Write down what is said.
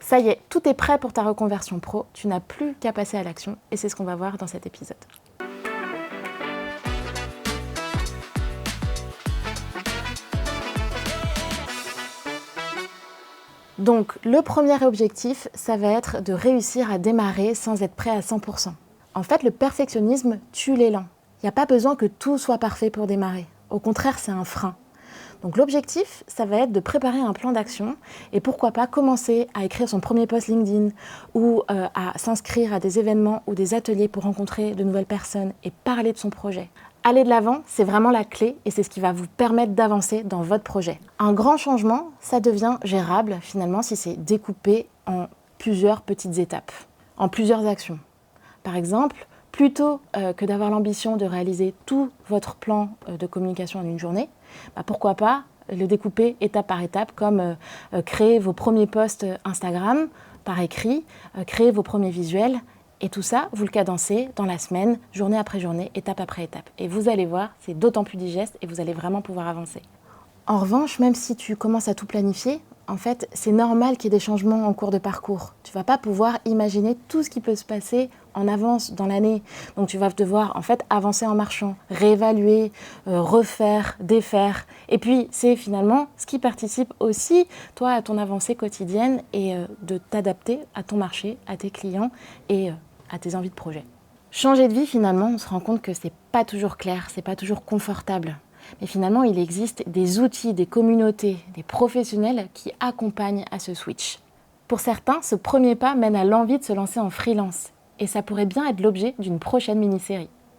Ça y est, tout est prêt pour ta reconversion pro, tu n'as plus qu'à passer à l'action et c'est ce qu'on va voir dans cet épisode. Donc, le premier objectif, ça va être de réussir à démarrer sans être prêt à 100%. En fait, le perfectionnisme tue l'élan. Il n'y a pas besoin que tout soit parfait pour démarrer. Au contraire, c'est un frein. Donc l'objectif, ça va être de préparer un plan d'action et pourquoi pas commencer à écrire son premier post LinkedIn ou à s'inscrire à des événements ou des ateliers pour rencontrer de nouvelles personnes et parler de son projet. Aller de l'avant, c'est vraiment la clé et c'est ce qui va vous permettre d'avancer dans votre projet. Un grand changement, ça devient gérable finalement si c'est découpé en plusieurs petites étapes, en plusieurs actions. Par exemple, plutôt que d'avoir l'ambition de réaliser tout votre plan de communication en une journée, pourquoi pas le découper étape par étape, comme créer vos premiers posts Instagram par écrit, créer vos premiers visuels, et tout ça, vous le cadencez dans la semaine, journée après journée, étape après étape. Et vous allez voir, c'est d'autant plus digeste et vous allez vraiment pouvoir avancer. En revanche, même si tu commences à tout planifier, en fait, c'est normal qu'il y ait des changements en cours de parcours. Tu ne vas pas pouvoir imaginer tout ce qui peut se passer en avance dans l'année. Donc tu vas devoir en fait avancer en marchant, réévaluer, refaire, défaire. Et puis c'est finalement ce qui participe aussi, toi, à ton avancée quotidienne et de t'adapter à ton marché, à tes clients et à tes envies de projet. Changer de vie, finalement, on se rend compte que c'est pas toujours clair, c'est pas toujours confortable. Mais finalement, il existe des outils, des communautés, des professionnels qui accompagnent à ce switch. Pour certains, ce premier pas mène à l'envie de se lancer en freelance. Et ça pourrait bien être l'objet d'une prochaine mini-série.